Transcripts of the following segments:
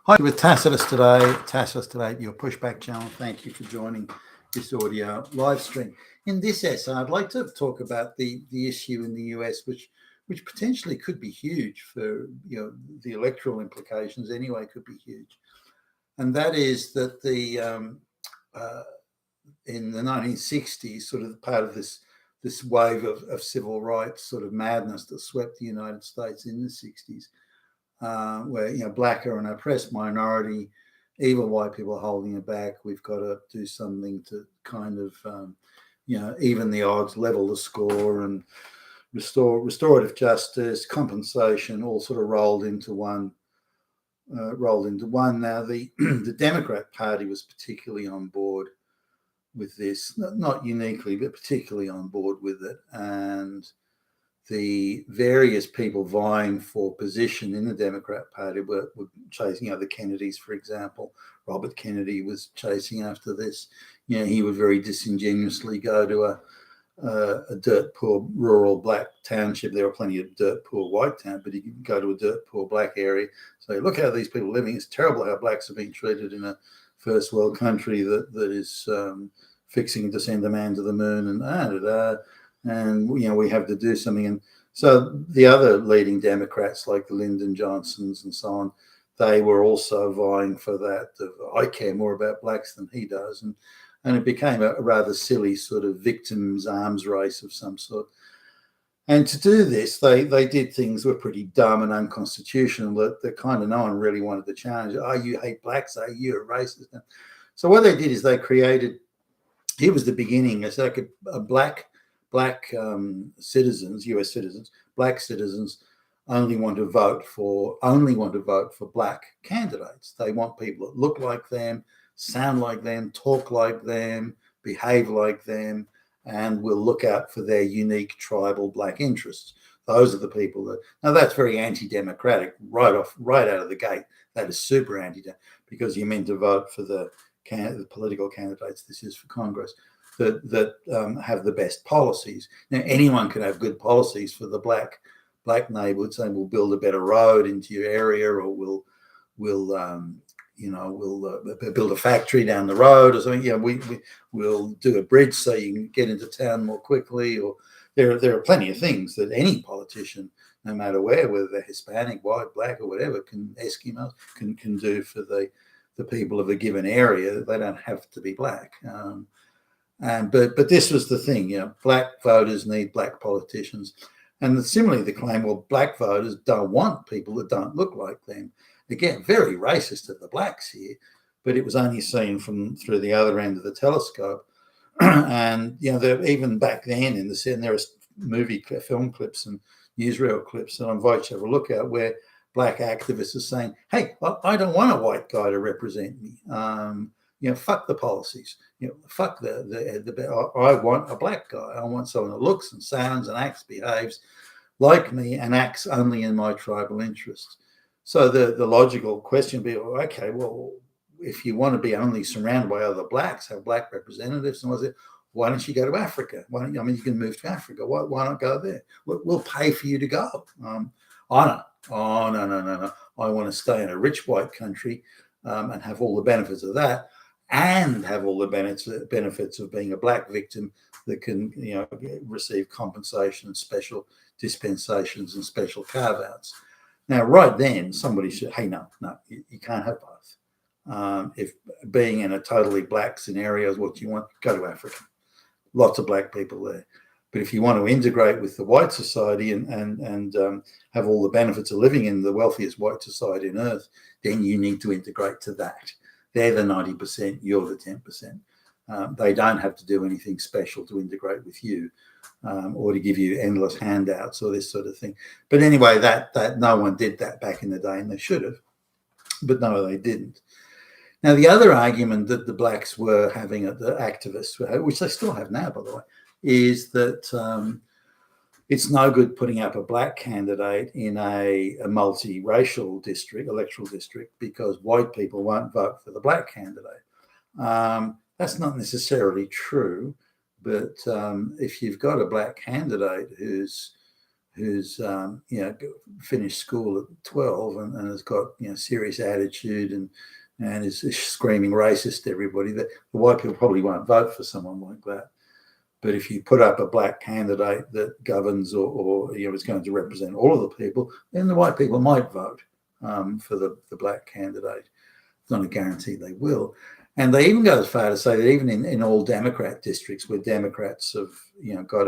Hi, with Tacitus today. Tacitus today, your pushback channel. Thank you for joining this audio live stream. In this essay, I'd like to talk about the issue in the US, which potentially could be huge for the electoral implications. Anyway, could be huge, and that is that in the 1960s, sort of part of this wave of civil rights sort of madness that swept the United States in the 60s. Where black are an oppressed minority, evil white people are holding it back. We've got to do something to kind of even the odds, level the score, and restore restorative justice, compensation, all sort of rolled into one. Now the the Democrat Party was particularly on board with this, not uniquely, but particularly on board with it, and the various people vying for position in the Democrat Party were chasing, the Kennedys, for example. Robert Kennedy was chasing after this. He would very disingenuously go to a dirt poor rural black township. There were plenty of dirt poor white towns, but he could go to a dirt poor black area. So look how these people are living. It's terrible how blacks are being treated in a first world country that is fixing to send a man to the moon and we have to do something. And so the other leading Democrats, like the Lyndon Johnsons and so on, they were also vying for that. I care more about blacks than he does, and it became a rather silly sort of victims' arms race of some sort. And to do this, they did things that were pretty dumb and unconstitutional that kind of no one really wanted to challenge. Oh, you hate blacks? Oh, you're a racist. So what they did is they created. Here was the beginning. It's like a black citizens, U.S. citizens, black citizens only want to vote for black candidates. They want people that look like them, sound like them, talk like them, behave like them, and will look out for their unique tribal black interests. Those are the people that. Now that's very anti-democratic right out of the gate. That is super anti-democratic because you're meant to vote for the political candidates. This is for Congress. That have the best policies. Now, anyone can have good policies for the black neighborhood, saying we'll build a better road into your area, or we'll build a factory down the road, or something. We'll do a bridge so you can get into town more quickly. Or there are plenty of things that any politician, no matter where, whether they're Hispanic, white, black, or whatever, Eskimos can do for the people of a given area. They don't have to be black. But this was the thing, black voters need black politicians. And similarly, the claim, well, black voters don't want people that don't look like them. Again, very racist of the blacks here, but it was only seen through the other end of the telescope. And, even back then there are film clips and newsreel clips that I invite you to have a look at where black activists are saying, hey, I don't want a white guy to represent me. Fuck the policies. Fuck I want a black guy. I want someone that looks and sounds and acts, behaves like me and acts only in my tribal interests. So the logical question would be, okay, well, if you want to be only surrounded by other blacks, have black representatives, and why don't you go to Africa? You can move to Africa. Why not go there? We'll pay for you to go. No. I want to stay in a rich white country and have all the benefits of that, and have all the benefits of being a black victim that can, receive compensation and special dispensations and special carve-outs. Now, right then, somebody should, hey, no, you can't have both. If being in a totally black scenario is what you want, go to Africa. Lots of black people there. But if you want to integrate with the white society and have all the benefits of living in the wealthiest white society on earth, then you need to integrate to that. They're the 90%, you're the 10%. They don't have to do anything special to integrate with you or to give you endless handouts or this sort of thing. But anyway, that no one did that back in the day, and they should have. But no, they didn't. Now, the other argument that the blacks were having, the activists, which they still have now, by the way, is that it's no good putting up a black candidate in a multiracial electoral district, because white people won't vote for the black candidate. That's not necessarily true, but if you've got a black candidate who's who's finished school at 12 and has got serious attitude and is screaming racist to everybody, the white people probably won't vote for someone like that. But if you put up a black candidate that governs or is going to represent all of the people, then the white people might vote for the black candidate. It's not a guarantee they will. And they even go as far to say that even in all Democrat districts where Democrats have got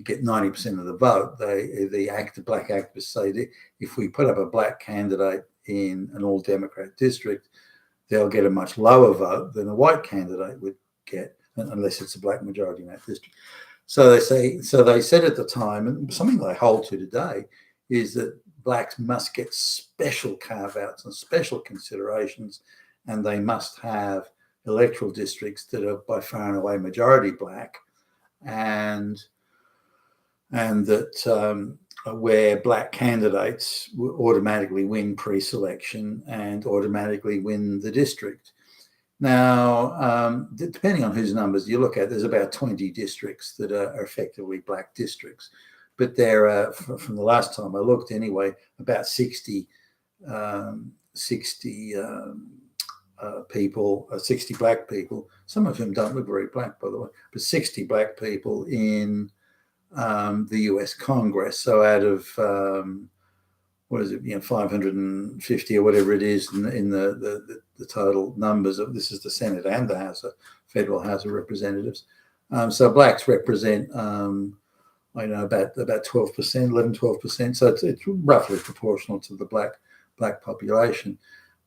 get 90% of the vote, the black activists say that if we put up a black candidate in an all Democrat district, they'll get a much lower vote than a white candidate would get, unless it's a black majority in that district. So they said at the time, and something they hold to today, is that blacks must get special carve-outs and special considerations, and they must have electoral districts that are by far and away majority black, and that where black candidates automatically win pre-selection and automatically win the district. Now, depending on whose numbers you look at, there's about 20 districts that are effectively black districts. But there are, from the last time I looked anyway, about 60 people, 60 black people, some of whom don't look very black, by the way, but 60 black people in the U.S. Congress. So out of, 550 or whatever it is in the total numbers of, this is the Senate and the House, Federal House of Representatives. So blacks represent, about 12%, 11, 12%. So it's roughly proportional to the black population.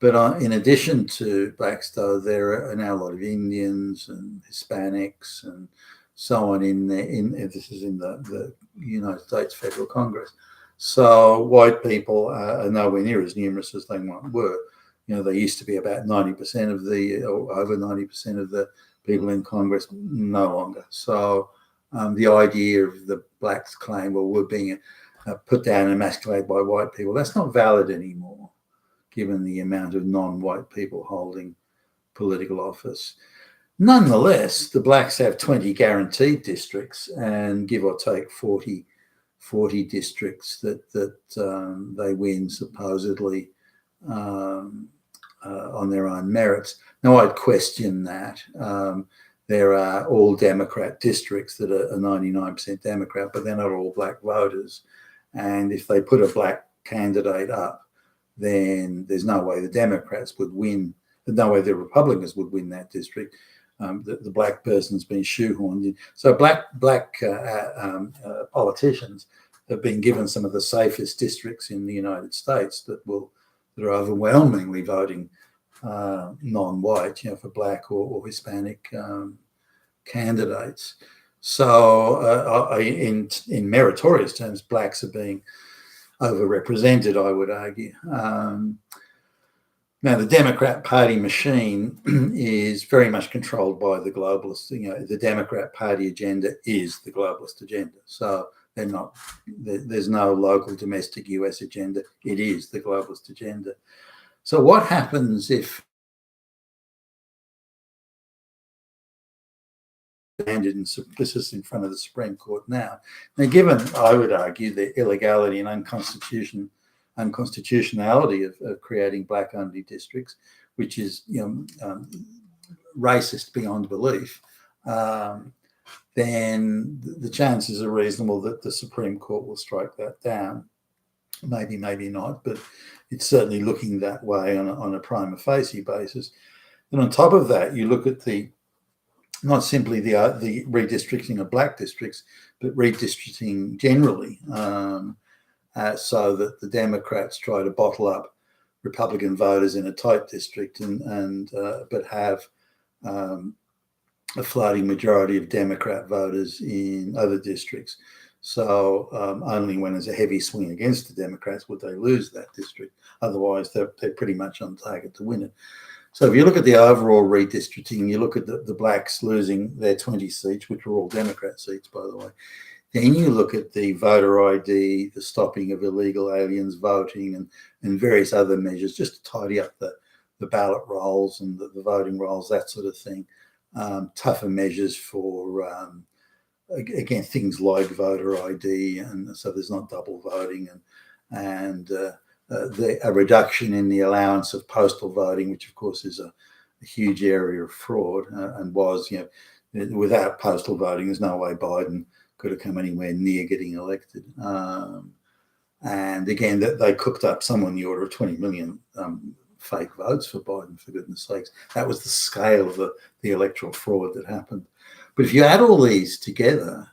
But in addition to blacks, though, there are now a lot of Indians and Hispanics and so on this is in the United States Federal Congress. So white people are nowhere near as numerous as they once were. They used to be about 90% of or over 90% of the people in Congress, no longer. So the idea of the blacks claim, well, we're being put down and emasculated by white people, that's not valid anymore, given the amount of non-white people holding political office. Nonetheless, the blacks have 20 guaranteed districts and give or take 40 districts that they win supposedly on their own merits. Now, I'd question that. There are all Democrat districts that are 99% Democrat, but they're not all black voters. And if they put a black candidate up, then there's no way the Democrats would win. There's no way the Republicans would win that district. The black person's been shoehorned in. So black politicians have been given some of the safest districts in the United States that are overwhelmingly voting non-white, for black or Hispanic candidates. So in meritorious terms, blacks are being overrepresented, I would argue. Now, the Democrat Party machine is very much controlled by the globalists. The Democrat Party agenda is the globalist agenda. So there's no local domestic US agenda. It is the globalist agenda. So what happens if this is in front of the Supreme Court now? Now, given, I would argue, the illegality and unconstitutionality of creating black-only districts, which is racist beyond belief, then the chances are reasonable that the Supreme Court will strike that down. Maybe not, but it's certainly looking that way on a prima facie basis. And on top of that, you look at not simply the redistricting of black districts, but redistricting generally, so that the Democrats try to bottle up Republican voters in a tight district but have a floating majority of Democrat voters in other districts. So only when there's a heavy swing against the Democrats would they lose that district. Otherwise, they're pretty much on target to win it. So if you look at the overall redistricting, you look at the blacks losing their 20 seats, which were all Democrat seats, by the way. Then you look at the voter ID, the stopping of illegal aliens voting, and various other measures just to tidy up the ballot rolls and the voting rolls, that sort of thing. Tougher measures for again, things like voter ID, and so there's not double voting, and a reduction in the allowance of postal voting, which of course is a huge area of fraud, and was, without postal voting, there's no way Biden could have come anywhere near getting elected. And again, that they cooked up somewhere in the order of 20 million fake votes for Biden, for goodness sakes. That was the scale of the electoral fraud that happened. But if you add all these together,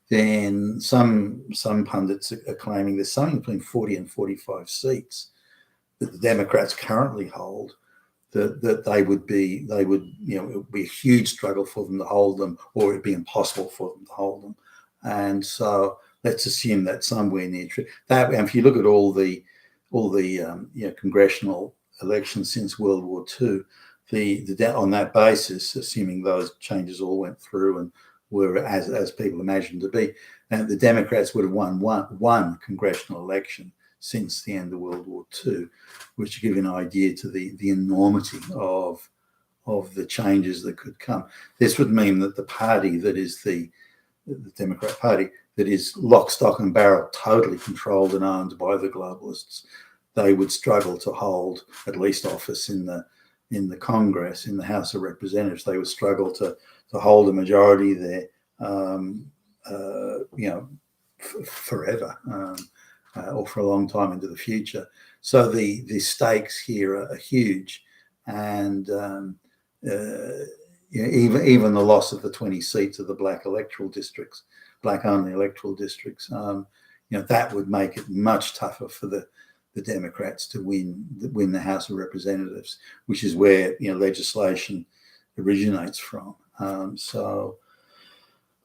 then some pundits are claiming there's something between 40 and 45 seats that the Democrats currently hold, that it would be a huge struggle for them to hold them, or it'd be impossible for them to hold them. And so let's assume that somewhere near that. And if you look at all the congressional elections since World War II, on that basis, assuming those changes all went through and were as people imagined to be, and the Democrats would have won one congressional election since the end of World War II, which give you an idea to the enormity of the changes that could come. This would mean that the party that is the Democrat Party, that is lock, stock and barrel, totally controlled and owned by the globalists, they would struggle to hold at least office in the Congress, in the House of Representatives. They would struggle to hold a majority there, forever, or for a long time into the future. So the stakes here are huge, and even the loss of the 20 seats of the black only electoral districts, that would make it much tougher for the Democrats to win the House of Representatives, which is where legislation originates from. So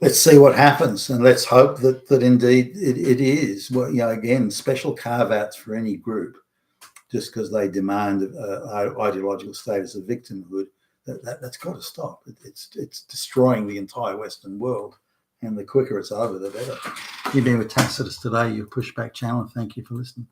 let's see what happens, and let's hope that indeed it is. Well, again, special carve-outs for any group just because they demand ideological status of victimhood, that's got to stop. It's destroying the entire Western world, and the quicker it's over, the better. You've been with Tacitus today, your Pushback channel. Thank you for listening.